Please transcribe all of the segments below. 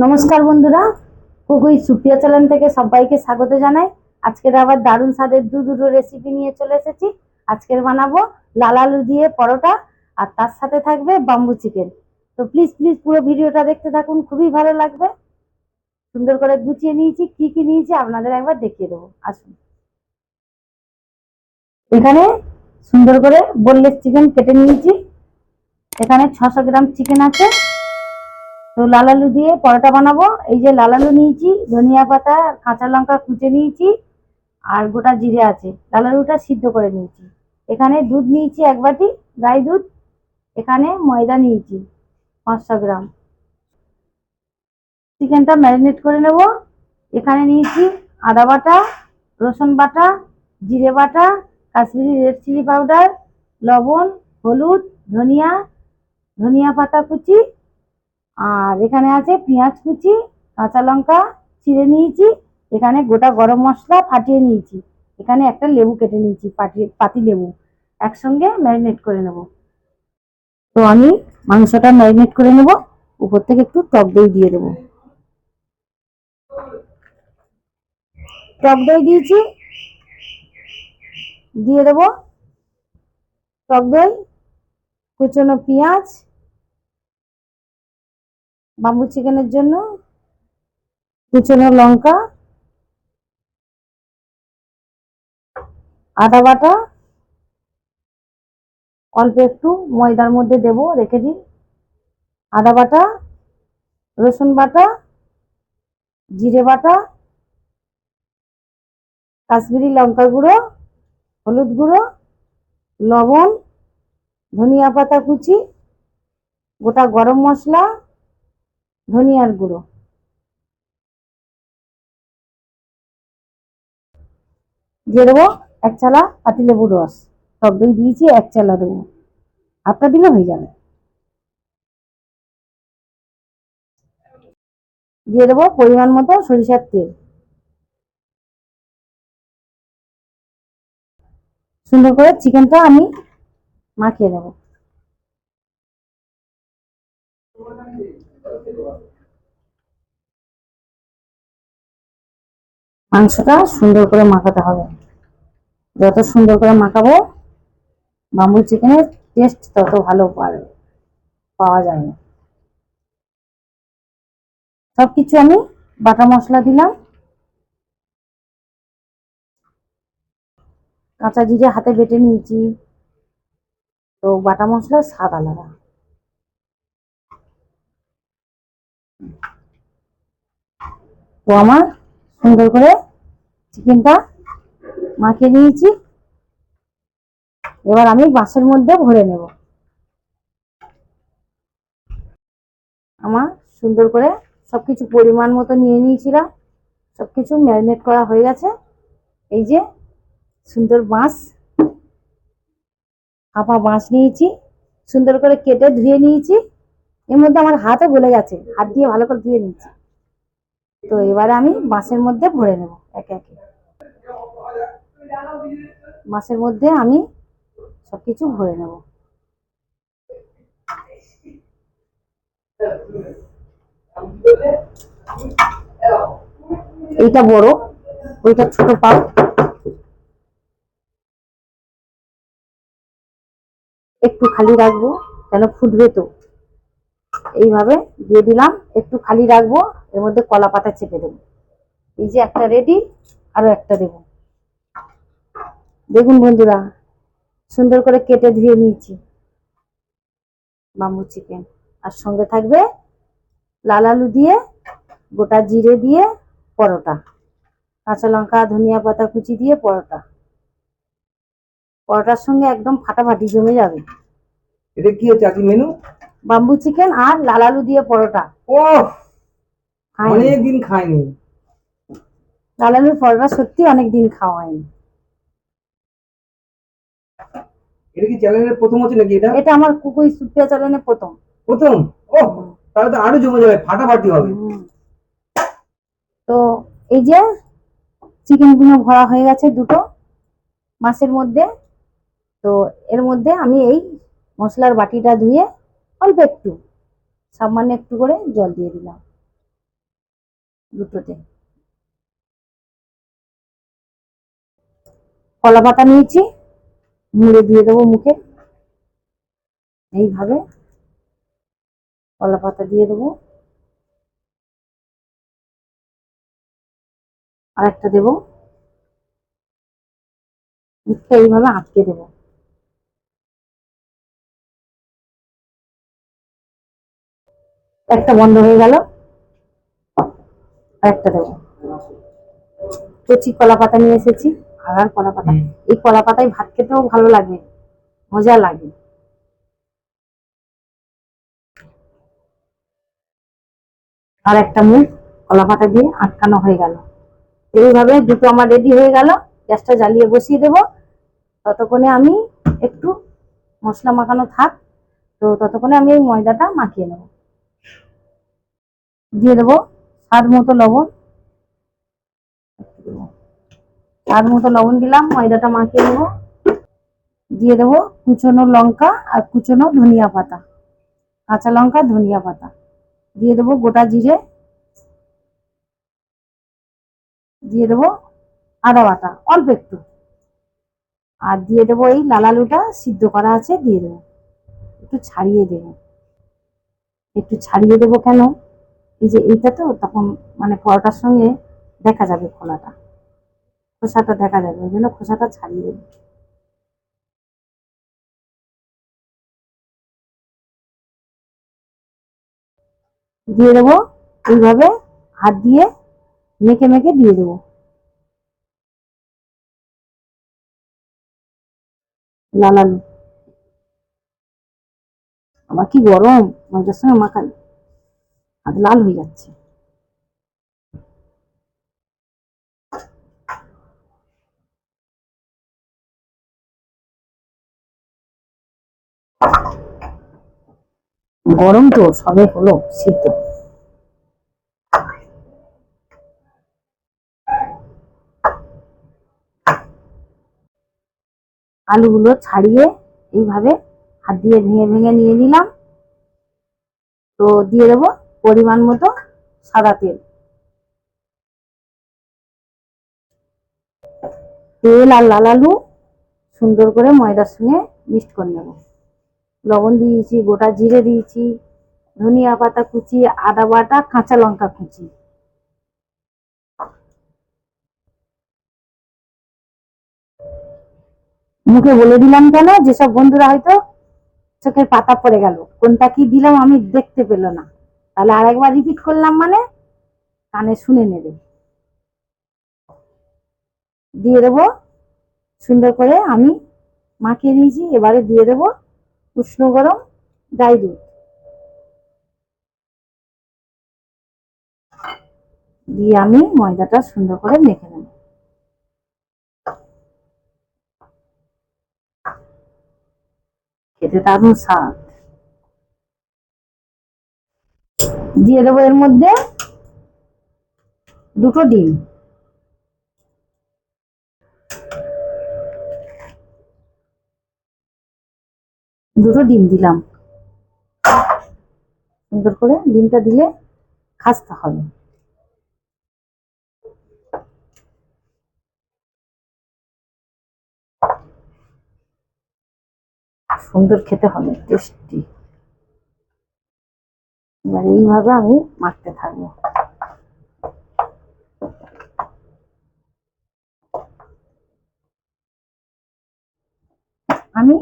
নমস্কার বন্ধুরা, কুকুই সুপ্রিয়া চ্যানেল থেকে সবাইকে স্বাগত জানাই। আজকের আবার দারুণ স্বাদের দুটো রেসিপি নিয়ে চলে এসেছি। আজকের বানাবো লাল আলু দিয়ে পরোটা, আর তার সাথে থাকবে বাম্বু চিকেন। তো প্লিজ প্লিজ পুরো ভিডিওটা দেখতে থাকুন, খুবই ভালো লাগবে। সুন্দর করে গুছিয়ে নিয়েছি, কি কি নিয়েছি আপনাদের একবার দেখিয়ে দেবো, আসুন। এখানে সুন্দর করে বোনলেস চিকেন কেটে নিয়েছি। এখানে 600 গ্রাম চিকেন আছে। তো লাল আলু দিয়ে পরোটা বানাবো। এই যে লাল আলু নিয়েছি, ধনিয়া পাতা, কাঁচা লঙ্কা কুচে নিয়েছি, আর গোটা জিরে আছে। লাল আলুটা সিদ্ধ করে নিয়েছি। এখানে দুধ নিয়েছি 1 বাটি, গাই দুধ। এখানে ময়দা নিয়েছি 500 গ্রাম। চিকেনটা ম্যারিনেট করে নেব। এখানে নিয়েছি আদা বাটা, রসুন বাটা, জিরে বাটা, কাশ্মীরি রেড চিলি পাউডার, লবণ, হলুদ, ধনিয়া, ধনিয়া পাতা কুচি, আর এখানে আছে পেঁয়াজ কুচি, কাঁচা লঙ্কা চিড়ে নিয়েছি। এখানে গোটা গরম মশলা ফাটিয়ে নিয়েছি। এখানে একটা লেবু কেটে নিয়েছি, পাতি লেবু। একসঙ্গে ম্যারিনেট করে নেব। তো আমি মাংসটা ম্যারিনেট করে নেব। উপর থেকে একটু টক দই দিয়ে দেবো। টক দই দিয়েছি, দিয়ে দেবো টক দই, কুচনো পেঁয়াজ বাম্বু চিকেনের জন্য, কুচনো লঙ্কা, আদা বাটা, অল্প একটু ময়দার মধ্যে দেবো, রেখে দিই। আদা বাটা, রসুন বাটা, জিরে বাটা, কাশ্মীরি লঙ্কা গুঁড়ো, হলুদ গুঁড়ো, লবণ, ধনিয়া পাতা কুচি, গোটা গরম মশলা, ধনিয়ার গুঁড়ো দিয়ে দেবো। 1 চালা পাতিলেবুর রস। টক দই দিয়েছি, 1 চালা দেবো। হাফটা দিলে হয়ে যাবে। দিয়ে দেবো পরিমাণ মতো সরিষার তেল। সুন্দর করে চিকেনটা আমি মাখিয়ে নেব। মাংসটা সুন্দর করে মাখাতে হবে। যত সুন্দর করে মাখাবো, বাম্বু চিকেনের টেস্ট তত ভালো পাওয়া যায় না। সবকিছু আমি বাটা মশলা দিলাম। কাঁচা জিরে হাতে বেটে নিয়েছি। তো বাটা মশলার স্বাদ আলাদা। তো আমার সুন্দর করে চিকেনটা মাখিয়ে নিয়েছি। এবার আমি বাঁশের মধ্যে ভরে নেব। আমার সুন্দর করে সবকিছু পরিমাণ মতো নিয়ে নিয়েছিলাম। সবকিছু ম্যারিনেট করা হয়ে গেছে। এই যে সুন্দর বাঁশ, হাফা বাঁশ নিয়েছি, সুন্দর করে কেটে ধুয়ে নিয়েছি। এর মধ্যে আমার হাতও গলে গেছে, হাত দিয়ে ভালো করে ধুয়ে নিয়েছি। তো এবারে আমি বাঁশের মধ্যে ভরে নেব একে একে। বাঁশের মধ্যে আমি সবকিছু ভরে নেব। এইটা বড়, ওইটা ছোট পাও। একটু খালি রাখবো, কেন ফুটবে তো। এইভাবে দিয়ে দিলাম, একটু খালি রাখবো। এর মধ্যে কলা পাতা চেপে দেবো। এই যে একটা রেডি, আরো একটা দেবো। দেখুন বন্ধুরা, সুন্দর করে কেটে ধুয়ে নিয়েছি বাম্বু চিকেন। আর সঙ্গে থাকবে লাল আলু দিয়ে, গোটা জিরে দিয়ে পরোটা, কাঁচা লঙ্কা ধনিয়া পাতা কুচি দিয়ে পরোটা। পরোটার সঙ্গে একদম ফাটাফাটি জমে যাবে। এটা কি হচ্ছে আজকে মেনু? বাম্বু চিকেন আর লাল আলু দিয়ে পরোটা। ও, অনেক দিন খাইনি। লাল আলুর পরোটা সত্যি অনেক দিন খাওয়া হয়নি। এটা কি চ্যানেলের প্রথম হচ্ছে নাকি? এটা এটা আমার কুকুই সুপ্রিয়া চ্যানেলে প্রথম। প্রথম? ও, তাহলে তো আরো জমে যাবে, ফাটাফাটি হবে। তো এই যে চিকেন গুলো ভরা হয়ে গেছে দুটো মাছের মধ্যে। তো এর মধ্যে আমি এই মশলার বাটিটা ধুয়ে অল্প একটু, সামান্য একটু করে জল দিয়ে দিলাম। দুটোতে। কলা পাতা নিয়েছি, মুড়ে দিয়ে দেবো মুখে, এইভাবে কলা পাতা দিয়ে দেবো। আর একটা দেবো, মুখটা এইভাবে আটকে দেবো। একটা বন্ধ হয়ে গেল, আর একটা দেবো। কচি কলা পাতা নিয়ে এসেছি, আর কলা পাতা, এই কলা পাতায় ভাত খেতেও ভালো লাগে, মজা লাগে। আর একটা মুখ কলা পাতা দিয়ে আটকানো হয়ে গেল। এইভাবে দুটো আমার রেডি হয়ে গেল। গ্যাসটা জ্বালিয়ে বসিয়ে দেবো। ততক্ষণে আমি একটু মশলা মাখানো থাক, তো ততক্ষণে আমি এই ময়দাটা মাখিয়ে নেব। দিয়ে দেবো স্বাদ মতো লবণ, স্বাদ মতো লবণ দিলাম, ময়দাটা মাখিয়ে নেবো। দিয়ে দেবো কুচনো লঙ্কা আর কুচনো ধনিয়া পাতা, কাঁচা লঙ্কা ধনিয়া পাতা। দিয়ে দেবো গোটা জিরে, দিয়ে দেবো আদা বাটা অল্প একটু, আর দিয়ে দেবো এই লাল আলুটা সিদ্ধ করা আছে, দিয়ে দেবো। একটু ছাড়িয়ে দেবো, একটু ছাড়িয়ে দেবো কেন, এই যে এইটা তো তখন মানে পরোটার সঙ্গে দেখা যাবে, খোসাটা দেখা যাবে, ওই জন্য খোসাটা ছাড়িয়ে দেবো। দিয়ে দেবো এইভাবে হাত দিয়ে মেখে মেখে দিয়ে দেবো। লাল আলু আবার কি গরম, ময়দার সঙ্গে মাখাই হাত লাল হয়ে যাচ্ছে। গরম তো সবে হলো সিদ্ধ। আলুগুলো ছাড়িয়ে এইভাবে হাত দিয়ে ভেঙে ভেঙে নিয়ে নিলাম। তো দিয়ে দেবো পরিমাণ মতো সাদা তেল। তেল আর লাল আলু সুন্দর করে ময়দার সঙ্গে মিক্সড করে নেব। লবণ দিয়েছি, গোটা জিরে দিয়েছি, ধনিয়া পাতা কুচি, আদা বাটা, কাঁচা লঙ্কা কুচি। মুখে বলে দিলাম কেন, যেসব বন্ধুরা হয়তো চোখের পাতা পড়ে গেল, কোনটা কি দিলাম আমি দেখতে পেল না, তাহলে আরেকবার রিপিট করলাম মানে কানে শুনে নেবে। দিয়ে দেবো সুন্দর করে আমি মাখিয়ে নিয়েছি, এবারে দিয়ে দেবো উষ্ণ গরম গাই দুধ, দিয়ে আমি ময়দাটা সুন্দর করে মেখে নেব। খেতে দারুণ স্বাদ। দিয়ে দেবো এর মধ্যে দুটো ডিম, দুটো ডিম দিলাম। সুন্দর করে ডিমটা দিলে খাস্তা হবে, সুন্দর খেতে হবে, টেস্টি। এবার এইভাবে আমি মাখতে থাকবো। আমি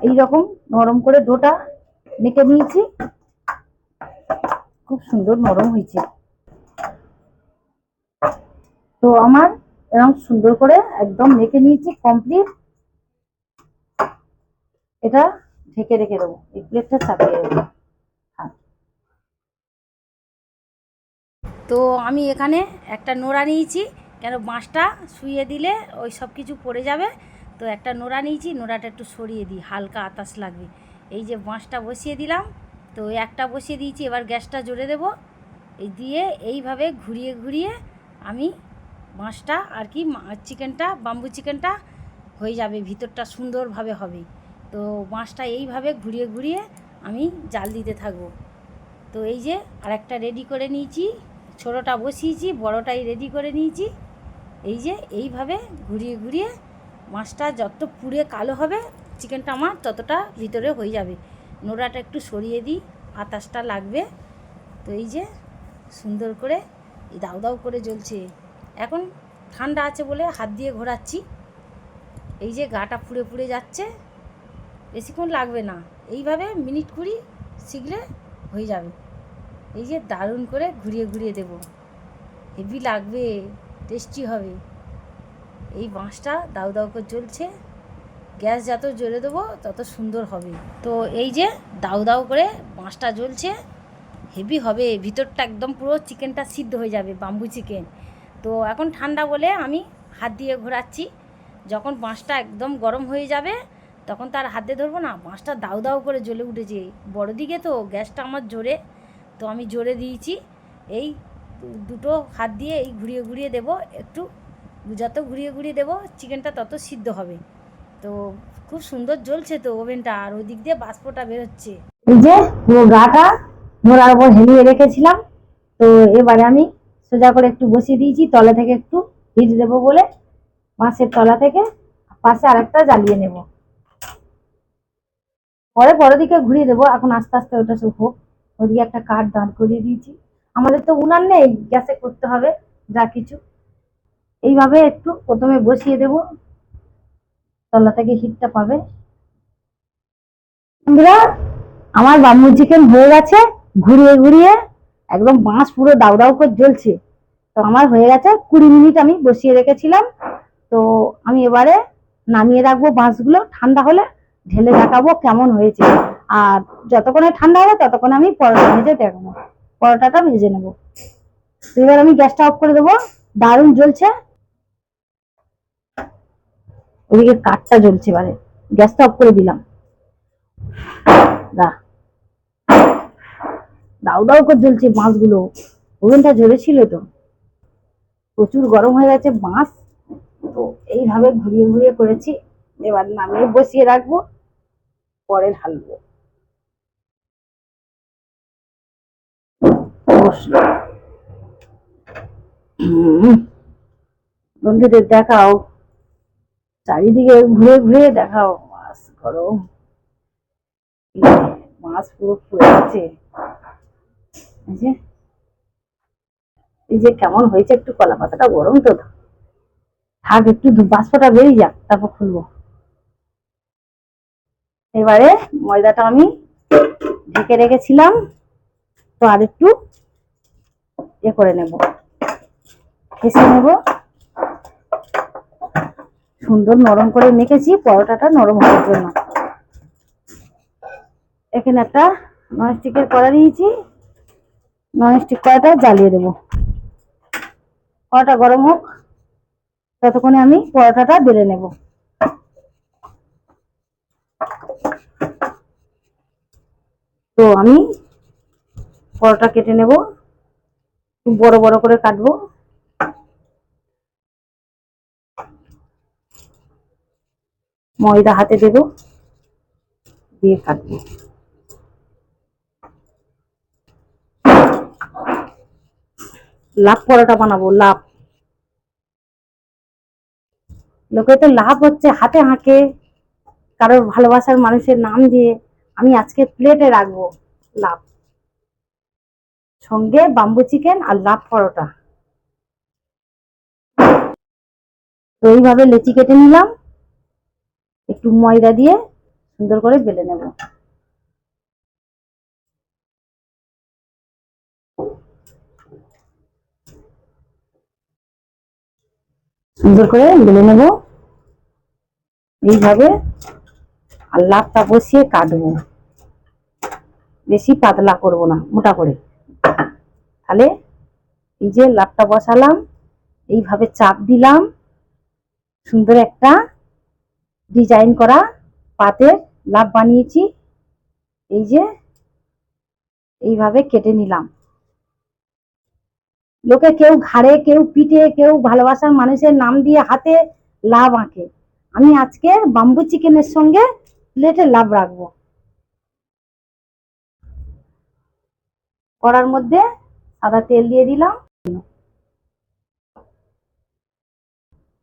এইরকম নরম করে ডোটা মেখে নিয়েছি, খুব সুন্দর নরম হয়েছে। তো আমার এরকম সুন্দর করে একদম মেখে নিয়েছি, কমপ্লিট। এটা ঢেকে রেখে দেবো, এই প্লেটটা চাপিয়ে দেবো। তো আমি এখানে একটা নোড়া নিয়েছি, কেন বাঁশটা শুইয়ে দিলে ওই সব কিছু পড়ে যাবে। তো একটা নোড়া নিয়েছি, নোড়াটা একটু সরিয়ে দিই, হালকা আতাস লাগবে। এই যে বাঁশটা বসিয়ে দিলাম, তো একটা বসিয়ে দিয়েছি, এবার গ্যাসটা জোরে দেবো। এই দিয়ে এইভাবে ঘুরিয়ে ঘুরিয়ে আমি বাঁশটা আর কি চিকেনটা, বাম্বু চিকেনটা হয়ে যাবে, ভিতরটা সুন্দরভাবে হবে। তো বাঁশটা এইভাবে ঘুরিয়ে ঘুরিয়ে আমি জাল দিতে থাকবো। তো এই যে আরেকটা রেডি করে নিয়েছি ছোটোটা বসিয়েছি, বড়টাই রেডি করে নিয়েছি। এই যে এইভাবে ঘুরিয়ে ঘুরিয়ে মাছটা যত পুড়ে কালো হবে চিকেনটা আমার ততটা ভিতরে হয়ে যাবে। নোড়াটা একটু সরিয়ে দিই, বাতাসটা লাগবে। তো এই যে সুন্দর করে এই দাউ দাউ করে জ্বলছে। এখন ঠান্ডা আছে বলে হাত দিয়ে ঘোরাচ্ছি। এই যে গাটা পুড়ে পুড়ে যাচ্ছে, বেশিক্ষণ লাগবে না, এইভাবে মিনিট 20 শিখলে হয়ে যাবে। এই যে দারুণ করে ঘুরিয়ে ঘুরিয়ে দেবো, হেভি লাগবে, টেস্টি হবে। এই মাছটা দাউ দাউ করে জ্বলছে, গ্যাস যত জ্বলে দেবো তত সুন্দর হবে। তো এই যে দাউ দাউ করে মাছটা জ্বলছে, হেভি হবে, ভিতরটা একদম পুরো চিকেনটা সিদ্ধ হয়ে যাবে, বাম্বু চিকেন। তো এখন ঠান্ডা বলে আমি হাত দিয়ে ঘোরাচ্ছি। যখন মাছটা একদম গরম হয়ে যাবে তখন তার হাত দিয়ে ধরবো না, মাছটা দাউ দাউ করে জ্বলে উঠেছে। বড় দিকে তো গ্যাসটা আমার জোরে, তো আমি জোরে দিয়েছি। এই দুটো হাত দিয়ে এই ঘুরিয়ে ঘুরিয়ে দেবো, একটু যত ঘুরিয়ে ঘুরিয়ে দেবো চিকেনটা তত সিদ্ধ হবে। তো খুব সুন্দর জ্বলছে তো ওভেনটা, আর ওই দিক দিয়ে বাষ্পটা বেরোচ্ছে। এই যে পুরো গাটা নোড়ার উপর হেলিয়ে রেখেছিলাম, তো এবারে আমি সোজা করে একটু বসিয়ে দিয়েছি, তলা থেকে একটু হিট দেবো বলে। মাছের তলা থেকে পাশে আরেকটা জ্বালিয়ে নেব, পরে বড় দিকে ঘুরিয়ে দেবো। এখন আস্তে আস্তে ওটা সব হোক। ওদিকে একটা কাঠ দাঁড় করিয়ে দিয়েছি, আমাদের তো উনান নেই, গ্যাসে করতে হবে যা কিছু। এইভাবে একটু প্রথমে বসিয়ে দেব, তলা থেকে হিটটা পাবে। বন্ধুরা, আমার বাম্বু চিকেন হয়ে গেছে, ঘুরিয়ে ঘুরিয়ে একদম মাছ পুরো দাউ দাউ করে জ্বলছে। তো আমার হয়ে গেছে, 20 মিনিট আমি বসিয়ে রেখেছিলাম। তো আমি এবারে নামিয়ে রাখবো, মাছগুলো ঠান্ডা হলে ঢেলে দেখাবো কেমন হয়েছে। আর যতক্ষণে ঠান্ডা হবে ততক্ষণে আমি পরোটা ভেজে দেখাবো, পরোটাটা ভেজে নেবো। এবার আমি গ্যাসটা অফ করে দেবো, দারুণ জ্বলছে। ওদিকে কাঠটা জ্বলছে, এবারে গ্যাসটা অফ করে দিলাম। দাউ দাউ করে জ্বলছে মাছগুলো, ওভেনটা জ্বলেছিল তো, প্রচুর গরম হয়ে গেছে মাছ। তো এইভাবে ঘুরিয়ে ঘুরিয়ে করেছি। এবার নামিয়ে বসিয়ে রাখবো, পরে ঢালবো। বন্ধুদের দেখাও, চারিদিকে ঘুরে ঘুরে দেখাও, মাছ গরম, মাছ পুরো পুড়ে গেছে। এই যে কেমন হয়েছে, একটু কলা পাতাটা গরম তো থাক, একটু বাষ্পটা বেরিয়ে যাক তারপর খুলবো। এবারে ময়দাটা আমি ঢেকে রেখেছিলাম, তো আর একটু করে নেব, ফেসে নেব। সুন্দর নরম করে মেখেছি পরোটাটা নরম হওয়ার জন্য। এখানে একটা ননস্টিকের কড়া নিয়েছি, ননস্টিক কড়াটা জ্বালিয়ে দেবো। কড়াটা গরম হোক, ততক্ষণে আমি পরোটাটা বেলে নেব। তো আমি পরোটা কেটে নেব, বড় বড় করে কাটবো। ময়দা হাতে দেব, দিয়ে কাটবো। লাভ পরোটা বানাবো, লাভ। লোকে তো লাভ হচ্ছে হাতে হাঁকে, কারোর ভালোবাসার মানুষের নাম দিয়ে। আমি আজকে প্লেটে রাখবো লাভ, সঙ্গে বাম্বু চিকেন আর লাভ পরোটা। তো এইভাবে লেচি কেটে নিলাম, একটু ময়দা দিয়ে সুন্দর করে বেলে নেব। সুন্দর করে বেলে নেব এইভাবে। আর লাভটা বসিয়ে কাটবো, বেশি পাতলা করব না, মোটা করে। তাহলে এই যে লাভটা বসালাম, এইভাবে চাপ দিলাম, সুন্দর একটা ডিজাইন করা পাতের লাভ বানিয়েছি। এই যে এইভাবে কেটে নিলাম। লোকে কেউ ঘাড়ে, কেউ পিঠে, কেউ ভালোবাসার মানুষের নাম দিয়ে হাতে লাভ আঁকে। আমি আজকে বাম্বু চিকেনের সঙ্গে প্লেটে লাভ রাখবো। কড়ার মধ্যে সাদা তেল দিয়ে দিলাম,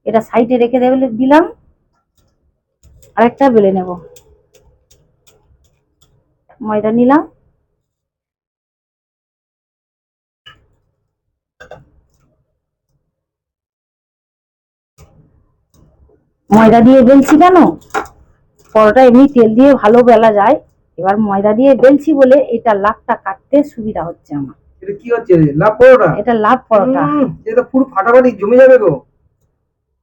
এটা সাইডে রেখে দিলাম, আরেকটা বেলে নেব। ময়দা নিলাম, ময়দা দিয়ে বেলছি কেন, পরোটা এমনি তেল দিয়ে ভালো বেলা যায়, এবার ময়দা দিয়ে বেলছি বলে এটা লাভটা কাটতে সুবিধা হচ্ছে আমার। এটা কি হচ্ছে, লাভ পরোটা? এটা লাভ পরোটা। এটা পুরো ফাটাফাটি জমে যাবে গো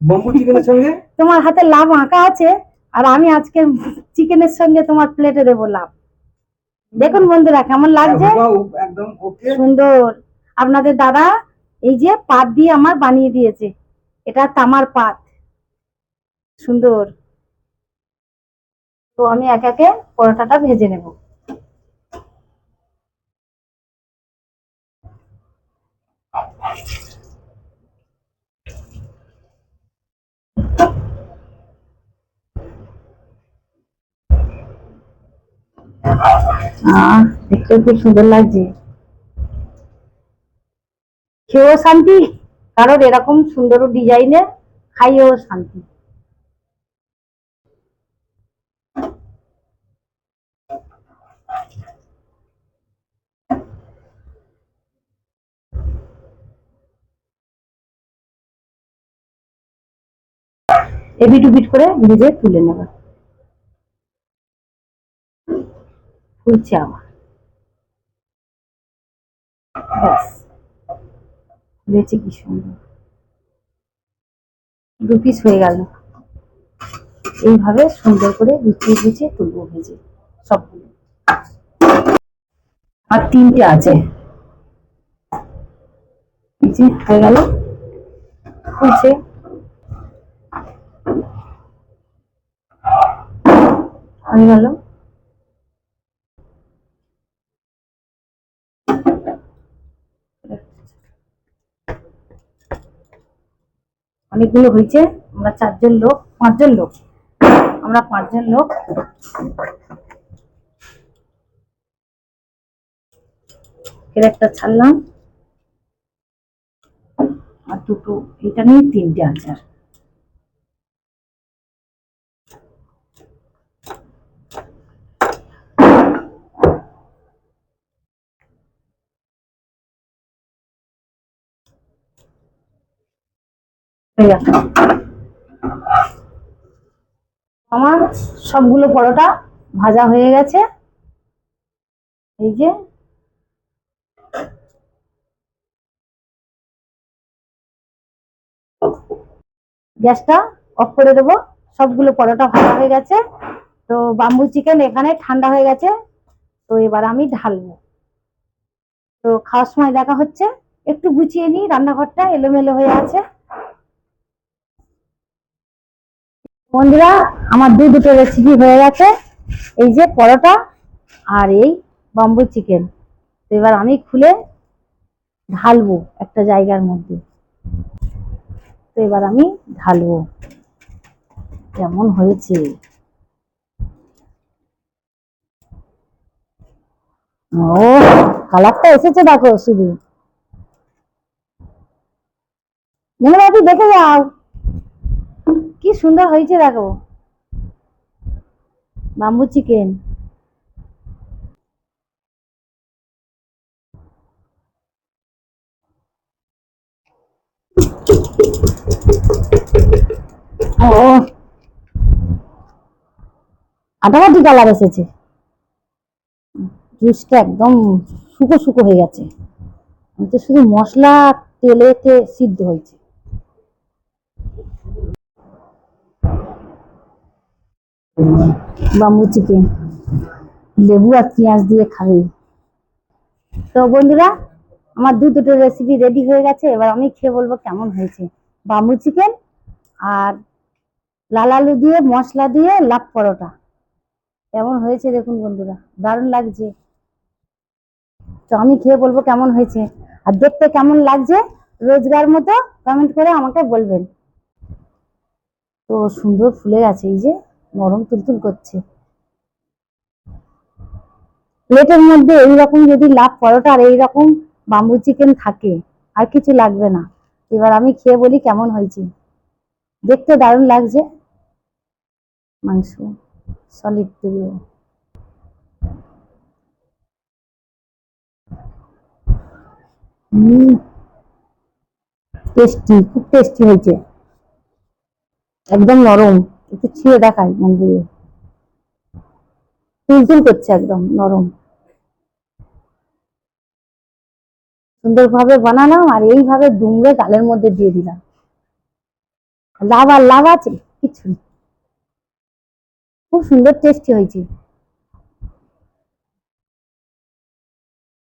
বম্বু চিকেনের সঙ্গে। তোমার হাতে লাভ আঁকা আছে, আর আমি আজকে চিকেনের সঙ্গে তোমার প্লেটে দেবো লাভ। দেখুন বন্ধুরা কেমন লাগছে, একদম ওকে, সুন্দর। আপনাদের দাদা এই যে পাত দিয়ে আমার বানিয়ে দিয়েছে, এটা তামার পাত, সুন্দর। তো আমি একে একে পরোটাটা ভেজে নেব। দেখতে খুব সুন্দর লাগছে, খেয়েও শান্তি, কারণ এরকম সুন্দর ডিজাইনের খাইয়েও শান্তি। এবিট উবিট করে ভেজে তুলে নেব। ফুলছে আবার, ব্যাস, ফুলেছে কি সুন্দর, 2 পিস হয়ে গেল। এইভাবে সুন্দর করে গুছিয়ে গুছিয়ে তুলবো ভেজে সবগুলো। আর 3টে আছে, এই যে হয়ে গেল, ফুলছে। হয়ে গেল, অনেকগুলো হয়েছে। আমরা 4জন লোক, 5জন লোক, আমরা 5জন লোক। এর একটা ছাড়লাম, আর দুটো, এটা নিয়ে 3টে আছে। আর আমার সবগুলো পরোটা ভাজা হয়ে গেছে, এই যে। গ্যাসটা অফ করে দেবো, সবগুলো পরোটা ভাজা হয়ে গেছে। তো বাম্বু চিকেন এখানে ঠান্ডা হয়ে গেছে, তো এবার আমি ঢালবো। তো খাওয়ার সময় দেখা হচ্ছে। একটু গুছিয়ে নিই, রান্নাঘরটা এলোমেলো হয়ে আছে। বন্ধুরা আমার দুটো রেসিপি হয়ে গেছে, এই যে পরোটা আর এই বাম্বু চিকেন। তো এবার আমি খুলে ঢালবো একটা জায়গার মধ্যে। তো এবার আমি ঢালবো, কেমন হয়েছে। ও, কালারটা এসেছে দেখো শুধু, বাপি দেখে যাও কি সুন্দর হয়েছে দেখো বাম্বু চিকেন। ও, আটামাটি কালার এসেছে, জুসটা একদম শুকো শুকো হয়ে গেছে, তো শুধু মশলা তেলেতে সিদ্ধ হয়েছে। বাম্বু চিকেন লেবু আর পেঁয়াজ দিয়ে খাবে। তো বন্ধুরা আমার দুটো রেসিপি রেডি হয়ে গেছে, এবার আমি খেয়ে বলবো কেমন হয়েছে। বাম্বু চিকেন আর লাল আলু দিয়ে মশলা দিয়ে লাভ পরোটা কেমন হয়েছে দেখুন বন্ধুরা, দারুণ লাগছে। তো আমি খেয়ে বলবো কেমন হয়েছে, আর দেখতে কেমন লাগছে রোজগার মতো কমেন্ট করে আমাকে বলবেন। তো সুন্দর ফুলে গেছে, এই যে নরম তুলতুল করছে। প্লেটের মধ্যে এইরকম যদি লাভ পরোটা আর এইরকম বাম্বু চিকেন থাকে, আর কিছু লাগবে না। এবার আমি খেয়ে বলি কেমন হয়েছে। দেখতে দারুণ লাগছে মাংস, সলিড টুকরো। টেস্টি, খুব টেস্টি হয়েছে, একদম নরম। একটু ছিঁড়ে দেখাই মন দিয়ে, তুলতুল করছে, একদম নরম, সুন্দরভাবে বানালাম আর এইভাবে দুমড়ে গালের মধ্যে দিয়ে দিলাম। লাভ আর লাভ আছে কিছু নেই। খুব সুন্দর টেস্টি হয়েছে।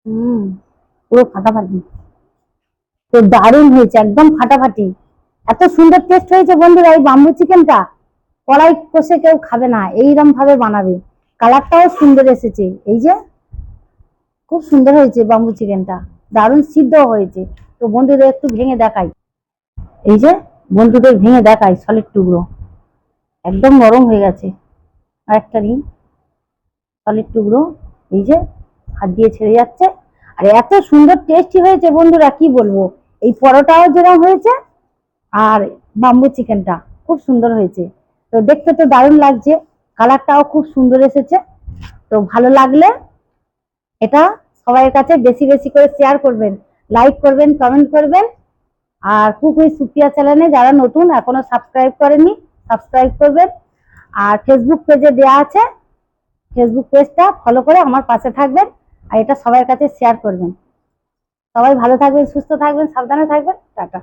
হুম, পুরো ফাটাফাটি, তো দারুণ হয়েছে, একদম ফাটাফাটি। এত সুন্দর টেস্ট হয়েছে বন্ধুরা। এই বাম্বু চিকেনটা কড়াই কষে কেউ খাবে না, এইরকম ভাবে বানাবে। কালারটাও সুন্দর এসেছে, এই যে খুব সুন্দর হয়েছে বাম্বু চিকেনটা, দারুণ সিদ্ধ হয়েছে। তো বন্ধুদের একটু ভেঙে দেখাই, এই যে বন্ধুদের ভেঙে দেখাই, সলিড টুকরো একদম নরম হয়ে গেছে। আর একটা নিন, সলিড টুকরো, এই যে হাত দিয়ে ছেড়ে যাচ্ছে। আর এত সুন্দর টেস্টি হয়েছে বন্ধুরা, কি বলবো। এই পরোটাও যেরকম হয়েছে আর বাম্বু চিকেনটা খুব সুন্দর হয়েছে। তো দেখতে তো দারুণ লাগছে, কালারটাও খুব সুন্দর এসেছে। তো ভালো লাগলে এটা সবার কাছে বেশি বেশি করে শেয়ার করবেন, লাইক করবেন, কমেন্ট করবেন। আর কুক উইথ সুপ্রিয়া চ্যানেলে যারা নতুন, এখনো সাবস্ক্রাইব করেননি, সাবস্ক্রাইব করবেন। আর ফেসবুক পেজে দেওয়া আছে, ফেসবুক পেজটা ফলো করে আমার পাশে থাকবেন। আর এটা সবার কাছে শেয়ার করবেন। সবাই ভালো থাকবেন, সুস্থ থাকবেন, সাবধানে থাকবেন। টাটা।